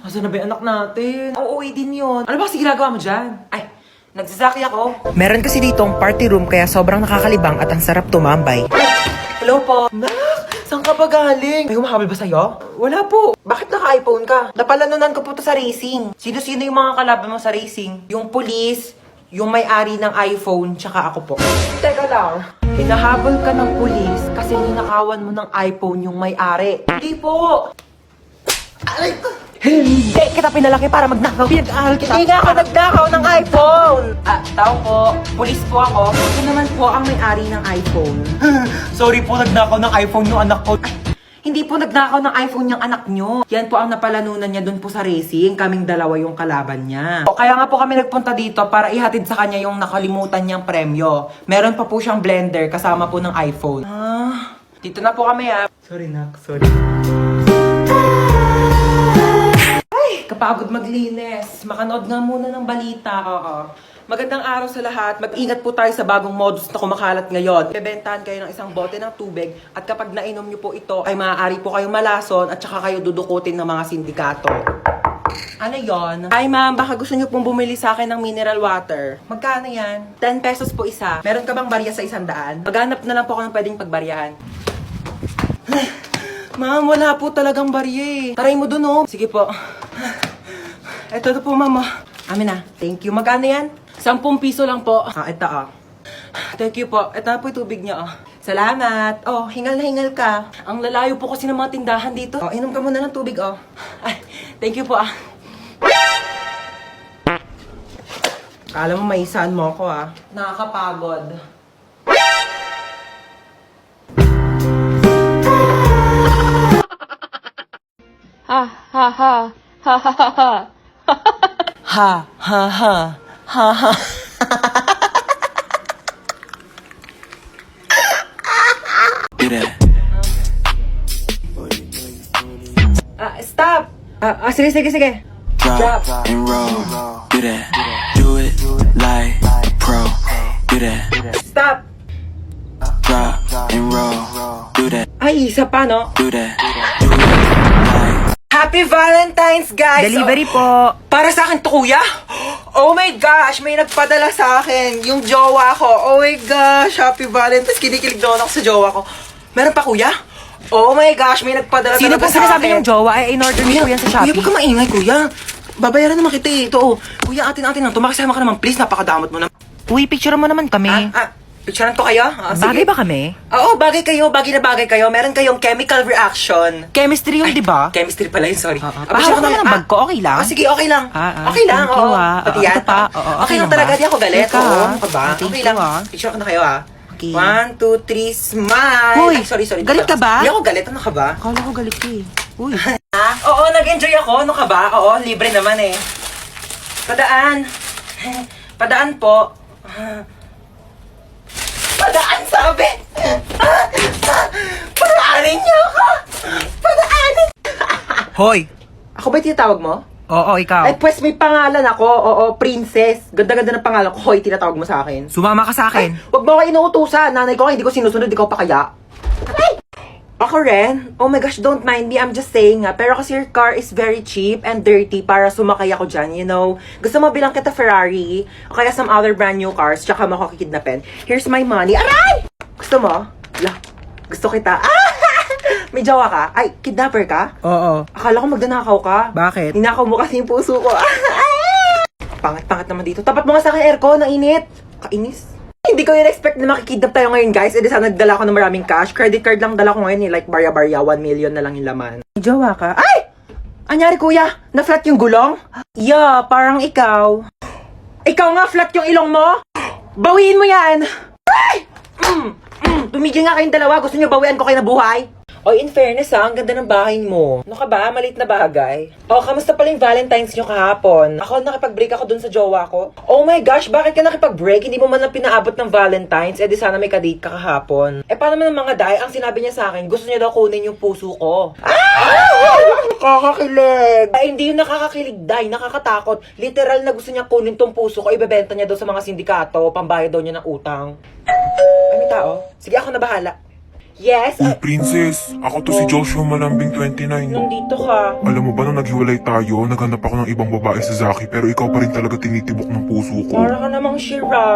Asan na ba yung anak natin? Uuwi din yun. Ano ba kasi ginagawa mo dyan? Ay, nagsasaki ako. Meron kasi ditong party room kaya sobrang nakakalibang at ang sarap tumambay. Hello po. Nak, saan ka ba galing? May humahabol ba sa'yo? Wala po. Bakit naka-iPhone ka? Napalanunan ko po to sa racing. Sino-sino yung mga kalaban mo sa racing? Yung police, yung may-ari ng iPhone, tsaka ako po. Teka lang. Hinahabol ka ng police kasi ninakawan mo ng iPhone yung may-ari. Hindi po. Aray ko. Hindi kita pinalaki para magnakaw. Pinag-aaral kita. Hindi nga ako nagnakaw ng iPhone. Tao po. Police po ako. Ito naman po ang may-ari ng iPhone. Sorry po, nagnakaw ng iPhone yung anak ko. Ay, hindi po nagnakaw ng iPhone yung anak nyo. Yan po ang napalanunan niya dun po sa racing. Kaming dalawa yung kalaban niya. Kaya nga po kami nagpunta dito para ihatid sa kanya yung nakalimutan niyang premyo. Meron pa po siyang blender kasama po ng iPhone. Dito na po kami Sorry nak, sorry. Kapagod maglinis. Makanood nga muna ng balita. Oo. Magandang araw sa lahat. Mag-ingat po tayo sa bagong modus na kumakalat ngayon. Bebentahan kayo ng isang bote ng tubig at kapag nainom nyo po ito ay maaari po kayong malason at saka kayo dudukutin ng mga sindikato. Ano yon? Hi ma'am, baka gusto nyo pong bumili sa akin ng mineral water. Magkano yan? 10 pesos po isa. Meron ka bang barya sa 100? Maghanap na lang po ako ng pwedeng pagbaryahan. Ma'am, wala po talagang barya eh. Taray mo dun oh. Sige po. Ito na po, mama. Amin na. Thank you. Magkano yan? 10 piso lang po. Ito Thank you po. Ito na po yung tubig niyo Salamat. Hingal na hingal ka. Ang lalayo po kasi ng mga tindahan dito. Inom ka muna ng tubig Ay, thank you po Kala mo maisahan mo ako Nakakapagod. Ha ha ha ha ha ha ha. Ha ha ha ha ha. Stop! Sige. Drop and roll, do that, do it like a pro, do that. Stop! Drop and roll, do that, Ay, isa pa, no? do that, do it like. Happy Valentine's, guys! Delivery po. Para sa akin to, kuya? Oh my gosh, may nagpadala sa akin. Yung jowa ko. Oh my gosh, Happy Valentine's. Kinikilig doon ako sa jowa ko. Meron pa, kuya? Oh my gosh, may nagpadala Sino po talaga sa sinasabi akin. yung jowa? In-order niyo po yan sa Kuya, Shopee. huwag ka maingay, kuya. Babayaran naman kita Ito, Kuya, atin na. Tumakisama ka naman, please. Napakadamot mo na. Uy, picture mo naman kami. Picturean ko kayo? Sige. Bagay ba kami? Oo, bagay kayo. Bagay na bagay kayo. Meron kayong chemical reaction. Chemistry yun, di ba? Chemistry pala yun, sorry. Pahawak naman ang bag ko, okay lang? Sige, okay lang. Okay lang, thank you, oo. Pati Ito yan. pa, oo, Okay lang ba? talaga, di ako galit. Teka, Oo, ano ka ba? thank Okay you, lang. Picture ko na kayo, Okay. 1, 2, 3, smile! Hoy, Ay, sorry. galit ka ba? Hindi ako galit. Ano ka ba? Akala ko galit ka eh. Uy. Oo, nag-enjoy ako. Ano ka ba? Oo, libre naman eh. Padaan. Padaan po. Padaan, sabi! Padaanin niyo ako! Padaanin! Hoy. Ako ba yung tinatawag mo? Oo, ikaw. Ay, pues may pangalan ako. Oo, princess. Ganda-ganda ng pangalan ko. Hoy, tinatawag mo sa akin. Sumama ka sa akin. Huwag mo ako inuutusan. Nanay ko, hindi ko sinusunod. Ikaw pa kaya? Ay! Ako rin? Oh my gosh, don't mind me. I'm just saying Pero kasi your car is very cheap and dirty para sumakay ako dyan, you know. Gusto mo bilang kita Ferrari o kaya some other brand new cars tsaka mo ako kikidnapin. Here's my money. Aray! Gusto mo? Gusto kita. May jowa ka? Ay, kidnapper ka? Oo. Akala ko magdanakaw ka. Bakit? Ninakaw mo kasi yung puso ko. Pangat-pangat naman dito. Tapat mo nga sa akin aircon, ang init. Kainis. Hindi ko yun expect na makikidnap tayo ngayon, guys. E di sana nagdala ko ng maraming cash. Credit card lang dala ko ngayon Like barya-barya, 1 million na lang yung laman. May jowa ka? Ay! Anyari, kuya? Na-flat yung gulong? Yeah, parang ikaw. Ikaw nga, flat yung ilong mo? Bawiin mo yan! Ay! Tumigil nga kayong dalawa. Gusto nyo bawian ko kayo na buhay? Oy, in fairness ang ganda ng bahay mo. Ano ka ba? Malit na bagay. Kamusta pala yung Valentine's nyo kahapon? Ako, nakipag-break ako dun sa jowa ko. Oh my gosh, bakit ka nakipag-break? Hindi mo man lang pinaabot ng Valentine's. Di sana may kadate ka kahapon. Paano man ng mga day? Ang sinabi niya sa akin, gusto niya daw kunin yung puso ko. Nakakakilig! Hindi yung nakakakilig, day. Nakakatakot. Literal na gusto niya kunin tong puso ko. Ibebenta niya daw sa mga sindikato. Pambayad daw niya ng utang. Ay, may tao. Sige, ako na bahala. Yes? Uy, princess, ako to si Joshua Malambing 29. Nandito ka. Alam mo ba nung naghiwalay tayo, naghanap ako ng ibang babae sa Zaki, pero ikaw pa rin talaga tinitibok ng puso ko. Para ka namang Shira.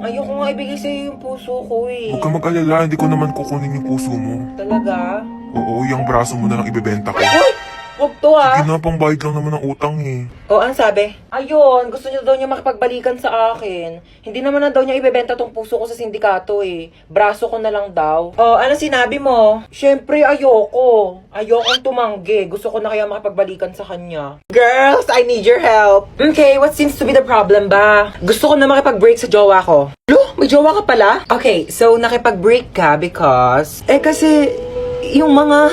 Ayoko nga ibigay sa'yo yung puso ko eh. Huwag ka mag-alala, hindi ko naman kukunin yung puso mo. Talaga? Oo, yung braso mo na lang ibebenta ko. Uy! Huwag to Sige na, pangbayad lang naman ng utang eh. O, ang sabi? Ayun, gusto niya daw niya makipagbalikan sa akin. Hindi naman na daw niya ibebenta tong puso ko sa sindikato eh. Braso ko na lang daw. O, ano sinabi mo? Siyempre, ayoko. Ayokong tumanggi. Gusto ko na kaya makipagbalikan sa kanya. Girls, I need your help. Okay, what seems to be the problem ba? Gusto ko na makipag-break sa jowa ko. Lo, may jowa ka pala? Okay, so nakipag-break ka because... kasi, yung mga...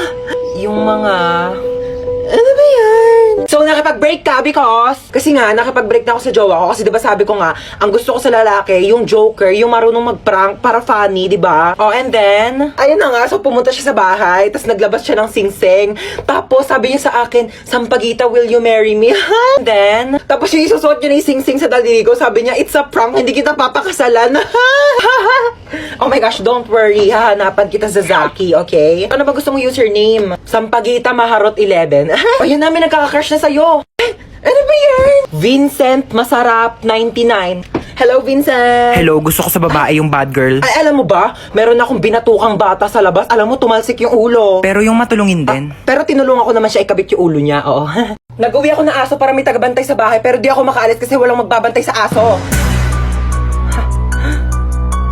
Ano ba yan? So, nakipag-break ka because... Kasi nga, nakipag-break na ako sa jowa ko. Kasi diba sabi ko nga, ang gusto ko sa lalaki, yung joker, yung marunong mag-prank para funny, diba? Oh, and then, ayun na nga, so pumunta siya sa bahay, tapos naglabas siya ng sing-sing. Tapos, sabi niya sa akin, Sampaguita, will you marry me? And then, tapos yung isusuot niya ng sing-sing sa daliri ko, sabi niya, it's a prank, hindi kita papakasalan. Oh my gosh, don't worry, hahanapan kita sa Zaki, okay? Ano ba gusto mong username? Sampaguita Maharot 11. O yan namin nagkaka-crush na sa'yo. Ano ba yan? Vincent Masarap 99. Hello, Vincent. Hello, gusto ko sa babae yung bad girl. Ay, alam mo ba? Meron akong binatukang bata sa labas. Alam mo, tumalsik yung ulo. Pero yung matulungin din. Pero tinulungan ko naman siya ikabit yung ulo niya, oo. Nag-uwi ako ng aso para may tagabantay sa bahay, pero di ako makaalis kasi walang magbabantay sa aso.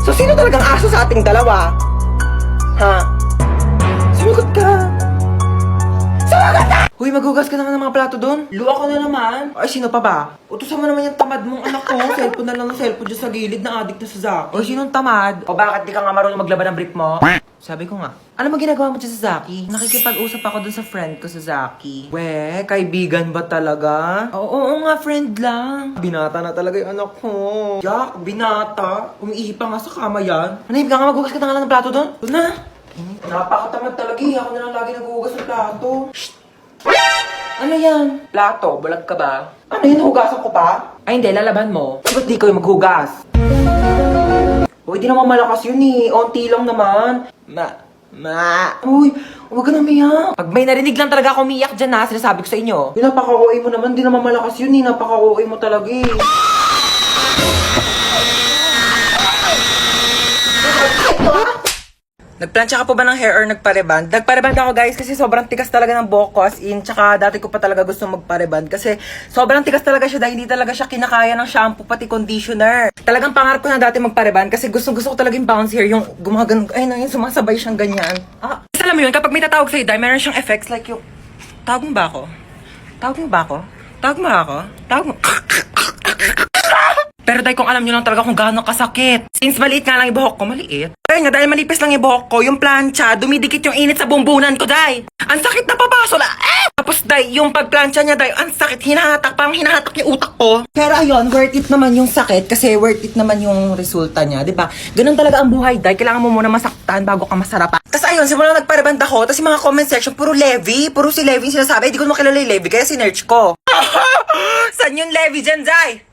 So, sino talagang aso sa ating dalawa? Ha? Sumagot ka. Sumagot ka! Huy, maghugas ka naman ng mga plato doon. Luwa ko na naman. Ay, sino pa ba? Utusan mo naman yung tamad mong anak ko. Cellphone na lang ng cellphone dyan sa gilid na addict na sa Zaki. O, sinong tamad? O, bakit di ka nga marunong maglaban ng brief mo? Sabi ko nga. Ano mo ginagawa mo dyan sa Zaki? Nakikipag-usap ako dun sa friend ko sa Zaki. We, kaibigan ba talaga? Oo nga, friend lang. Binata na talaga yung anak ko. Jack, binata. Umiihi pa nga sa kama yan. Manahib ka nga, maghugas ka na nga ng plato doon. Doon na. Napakatamad talaga eh. Ako na lang lagi naghuhugas ng plato. Shh! Ano yan? Plato, bulag ka ba? Ano yun, hugasan ko pa? Ay hindi, lalaban mo. Ba't di kayo maghugas? Uy, di naman malakas yun eh. Onti lang naman. Uy, huwag ka na umiyak. Pag may narinig lang talaga ako umiyak dyan na, sinasabi ko sa inyo. Napaka-OA mo naman, di naman malakas yun eh. Napaka-OA mo talaga eh. Nagplansya ka po ba ng hair or nagpareband? Nagpareband ako guys kasi sobrang tigas talaga ng buhok ko as in. Tsaka dati ko pa talaga gusto magpareband kasi sobrang tigas talaga siya dahil hindi talaga siya kinakaya ng shampoo pati conditioner. Talagang pangarap ko na dati magpareband kasi gusto ko talaga yung bounce hair, yung gumagan, ay na yun, sumasabay siyang ganyan. Kasi alam mo yun, kapag may tatawag sa'yo dahil meron siyang effects like yung, tawag mo ba ako? Tawag mo ba ako? Tawag mo ako? Tawag mo? Pero dahil kung alam nyo lang talaga kung gaano kasakit. Since maliit nga lang yung buhok ko, maliit. Kaya nga, dahil malipis lang yung buhok ko, yung plancha, dumidikit yung init sa bumbunan ko, day. Ang sakit na papaso na, Tapos, day, yung pagplancha niya, day, ang sakit, hinahatak, parang hinahatak yung utak ko. Pero ayun, worth it naman yung sakit, kasi worth it naman yung resulta niya, di ba? Ganun talaga ang buhay, day. Kailangan mo muna masaktan bago ka masarapan. Tapos ayun, simula nagpareband ako, tapos yung mga comment section, puro Levi, puro si Levi yung sinasabi, hindi ko makilala yung Levi, kaya sinerch ko. Saan yung Levi dyan, day?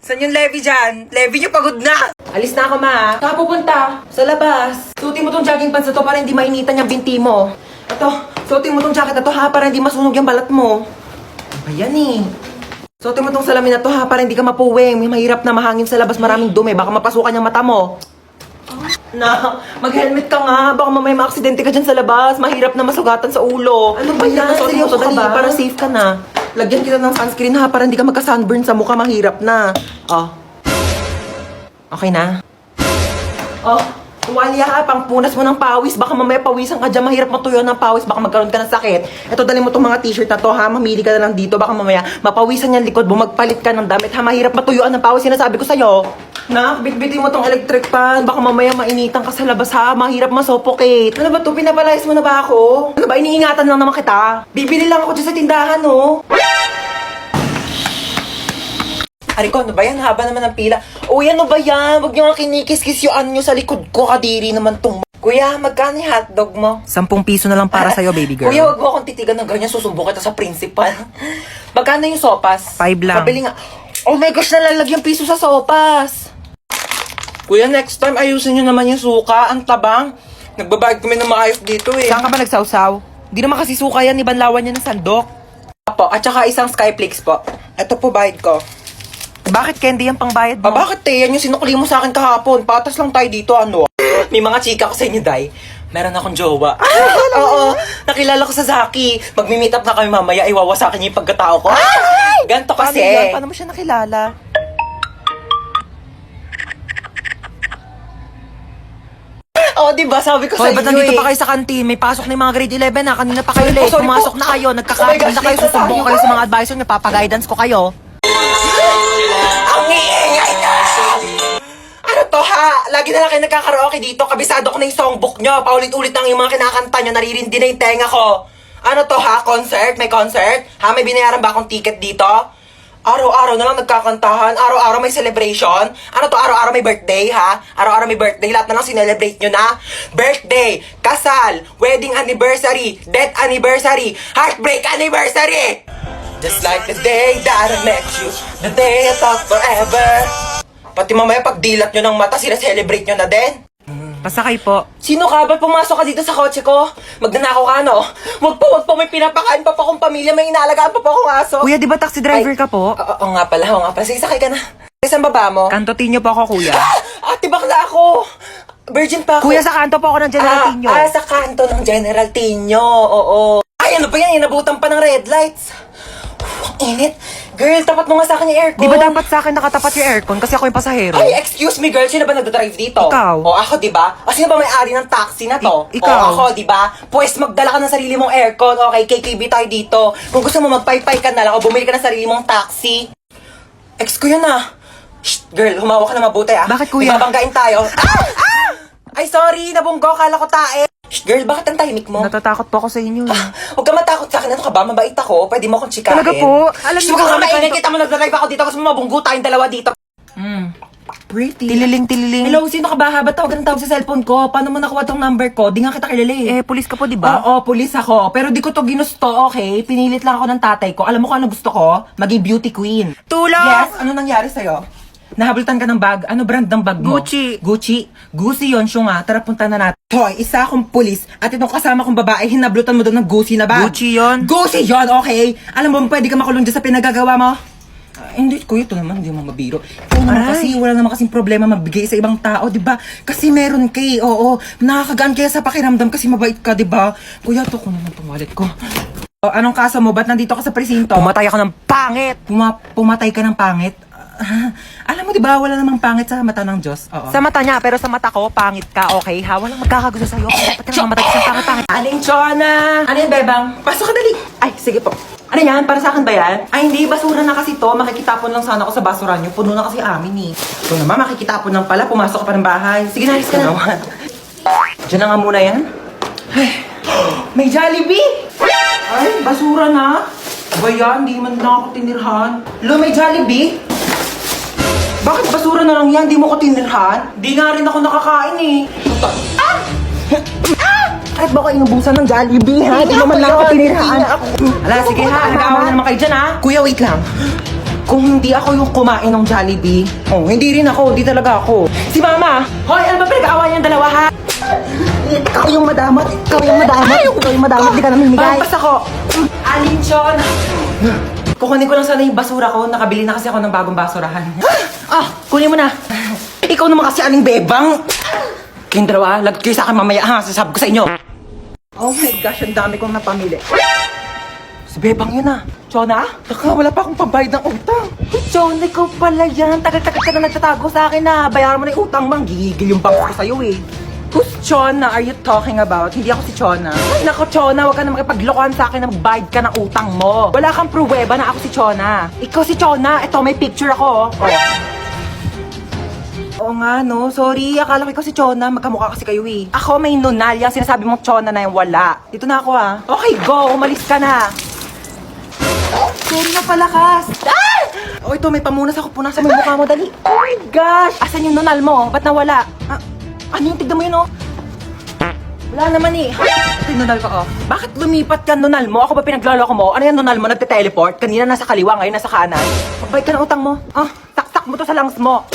Saan yung Levi dyan? Levi nyo pagod na! Alis na ako, ma. Saan ka pupunta? Sa labas. Suotin mo tong jogging pants na to para hindi mainitan yung binti mo. Ito, suotin mo tong jacket na to ha para hindi masunog yung balat mo. Ayan eh. Suotin mo tong salamin na to ha para hindi ka mapuwing. May mahirap na mahangin sa labas, maraming dumi. Baka mapasukan yung mata mo. Na, mag-helmet ka nga. Baka mamaya maaksidente ka dyan sa labas. Mahirap na masugatan sa ulo. Ano ba yan? Seryoso ka ba? Para safe ka na. Lagyan kita ng sunscreen ha para hindi ka magka-sunburn sa mukha. Mahirap na. Oh. Okay na? Oh, tuwalya ha. Pangpunas mo ng pawis. Baka mamaya pawisan ka dyan. Mahirap matuyo ng pawis. Baka magkaroon ka ng sakit. Ito, dali mo itong mga t-shirt na to ha. Mamili ka na lang dito. Baka mamaya mapawisan yung likod mo. Magpalit ka ng damit ha. Mahirap matuyuan ng pawis. Sinasabi ko sa'yo. Nak, bitbitin mo tong electric fan. Baka mamaya mainitan ka sa labas ha. Mahirap masuffocate. Ano ba to? Pinapalayas mo na ba ako? Ano ba? Iniingatan lang naman kita. Bibili lang ako dyan sa tindahan, no? Ariko, ano ba yan? Haba naman ng pila. Uy, ano ba yan? Huwag niyo nga kinikis-kis yung ano nyo sa likod ko. Kadiri naman tong... Kuya, magkano yung hotdog mo? 10 piso na lang para sa'yo, baby girl. Kuya, wag mo akong titigan ng ganyan. Susumbong kita sa principal. Magkano yung sopas? 5 lang. Pabili nga. Oh my gosh, nalalagyan piso sa sopas. Kuya, next time ayusin nyo naman yung suka. Ang tabang. Nagbabayad kami ng maayos dito eh. Saan ka ba nagsawsaw? Di naman kasi suka yan, ibanlawan niya ng sandok. Po, at saka isang Skyflakes po. Ito po bayad ko. Bakit candy yung pangbayad mo? Bakit Yan yung sinukli mo sa akin kahapon. Patas lang tayo dito, ano? May mga chika ko sa inyo, Day. Meron akong jowa. Oo, nakilala ko sa Zaki. Magmi-meet up na kami mamaya, iwawasakin niya yung pagkatao ko. Ganto Paano kasi. yan? Paano mo siya nakilala? Oo, diba? Sabi ko Hoy, sa ba't inyo nandito eh. pa kayo sa kantin? May pasok na yung mga grade 11 na. Kanina pa kayo late. sorry po. Pumasok na kayo. Oh my Nagkakaroon gosh, na kayo. late na Susumbong tayo. kayo sa mga advisor niyo. Papaguidance ko kayo. Ang iingay na! Ano to ha? Lagi na lang kayo nagkakaraoke dito. Kabisado ko na yung songbook nyo. Paulit-ulit lang yung mga kinakanta nyo. Naririndi na yung tenga ko. Ano to ha? Concert? May concert? Ha? May binayaran ba akong ticket dito? Araw-araw na lang nagkakantahan. Araw-araw may celebration. Ano to? Araw-araw may birthday ha? Araw-araw may birthday. Lahat na lang sinelebrate nyo na. Birthday, kasal, wedding anniversary, death anniversary, heartbreak anniversary! Just like the day that I met you, the day I thought forever. Pati mamaya pagdilat nyo ng mata, sila-celebrate nyo na din. Pasakay po. Sino ka? Ba't pumasok ka dito sa kotse ko? Magnanakaw ka, no? Wag po, may pinapakain pa po akong pamilya, may inaalagaan pa po akong aso. Kuya, di ba taxi driver Ay, ka po? Oo nga pala. Sige, sakay ka na. Saan baba mo? Kantotin niyo po ako, kuya. Ate, bakla ako. Virgin pa ako. Kuya, sa kanto po ako ng General Tino. Sa kanto ng General Tino. Oo. Ay, ano ba yan? Inabutan pa ng red lights. Ang init. Girl, tapat mo nga sa akin yung aircon. Di ba dapat sa akin nakatapat yung aircon? Kasi ako yung pasahero. Ay, excuse me, girl. Sino ba nagdadrive dito? Ikaw. O, ako, di ba? O, sino ba may-ari ng taxi na to? Ikaw. O, ako, di ba? Pues, magdala ka ng sarili mong aircon. Okay, KKB tayo dito. Kung gusto mo, magpaypay ka na lang o bumili ka ng sarili mong taxi. Ex ko yun, ah. Shh, girl, humawak ka na mabuti, ah. Bakit, kuya? Ibabanggain tayo. Ay, sorry, nabunggo. Kala ko tae. Shh, girl, bakit ang tahimik mo? Natatakot po ako sa inyo. Huwag ka matakot sa akin. Ano ka ba? Mabait ako. Pwede mo akong chikain. Talaga po? Alam Shh, niyo huwag ka kung maingay. ano- Kita mo nagdadrive ako dito. Gusto mo mabunggo tayong dalawa dito. Pretty. Tililing. Hello, sino ka ba? Ba't tawag ng tawag sa cellphone ko? Paano mo nakuha tong number ko? Di nga kita kilala eh. Pulis ka po, di ba? Oo, pulis ako. Pero di ko to ginusto, okay? Pinilit lang ako ng tatay ko. Alam mo kung ano gusto ko? Maging beauty queen. Tulong! Yes, ano nangyari sa'yo? Nahabultan ka ng bag. Ano brand ng bag mo? Gucci. Gucci yun, siya nga. Tara, punta na natin. Hoy, isa akong pulis at itong kasama kong babae, hinablutan mo doon ng Gucci na bag. Gucci yun? Gucci yun, okay? Alam mo, pwede ka makulong dyan sa pinagagawa mo? Hindi, kuya, ito naman, hindi mo mabiro. Ikaw naman Aray. kasi, wala naman kasing problema magbigay sa ibang tao, di ba? Kasi meron kay, oo. Nakakagaan kaya sa pakiramdam kasi mabait ka, di ba? Kuya, to ko naman itong wallet ko. O, anong kaso mo? Ba't nandito ka sa presinto? Pumatay ako ng pangit! Pumatay ka ng pangit? Alam mo, di ba, wala namang pangit sa mata ng Diyos. Oo. Sa mata niya, pero sa mata ko, pangit ka, okay? Ha? Walang magkakagusto sa'yo. Dapat ka naman matay sa pangit-pangit. Aling Chona! Ano yan, Bebang? Pasok ka dali! Ay, sige po. Ano yan? Para sa akin ba yan? Ay, hindi. Basura na kasi to. Makikitapon lang sana ako sa basura nyo. Puno na kasi amin eh. Ito naman, makikitapon lang pala. Pumasok ka pa ng bahay. Sige na, alis ka na. Diyan na nga muna yan. Ay, may Jollibee! Ay, basura na. Ba yan? Di man na ako tinirhan. Lo, may Jollibee? Bakit basura na lang yan? Di mo ko tinirhan? Di nga rin ako nakakain eh. Kahit ba ko inubusan ng Jollibee, ha? Di naman lang ako tinirhaan. Ala, sige ha. Nag-aawa na naman kayo dyan, ha? Kuya, wait lang. Kung hindi ako yung kumain ng Jollibee, hindi rin ako. Hindi talaga ako. Si Mama! Hoy, ano ba pinag-aawa niyang dalawa, ha? Ikaw yung madamot. Ikaw yung madamot. Di ka namin migay. Basta ko. Alinchon! Kukunin ko lang sana yung basura ko. Nakabili na kasi ako ng bagong basurahan. Kunin mo na. Ikaw naman kasi aling bebang. Kayong dalawa, lagot kayo sa akin mamaya, ha? Sasabi ko sa inyo. Oh my gosh, ang dami kong napamili. Si Bebang yun, ah. Chona? Taka, wala pa akong pambayad ng utang. Chona, ikaw pala yan. Tagal-tagal ka na nagtatago sa akin, ah. Bayaran mo na yung utang, mang. Gigigil yung bangko ko sa'yo, eh. Who's Chona are you talking about? Hindi ako si Chona. Ay, nako, Chona, huwag ka na makipaglokohan sa akin na magbayad ka ng utang mo. Wala kang pruweba na ako si Chona. Ikaw si Chona. Ito, may picture ako, oh. Oo nga, no? Sorry, akala ko ikaw si Chona. Magkamukha kasi kayo eh. Ako may nunal. Yung sinasabi mong Chona na yung wala. Dito na ako ah. Okay, go. Umalis ka na. Sorry na palakas. Ah! Oh, ito, may pamunas ako. Punasan mo yung mukha mo, dali. Oh my gosh! Asan yung nunal mo? Ba't nawala? Ano yung tignan mo yun, oh? Wala naman eh. Ito yung nunal ko, oh. Bakit lumipat ka nunal mo? Ako ba pinagloloko mo? Ano yung nunal mo? Nagte-teleport? Kanina nasa kaliwa, ngayon nasa kanan. Pagbayad ka ng utang mo. Taktak mo to sa lungs mo.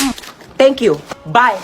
Thank you. Bye.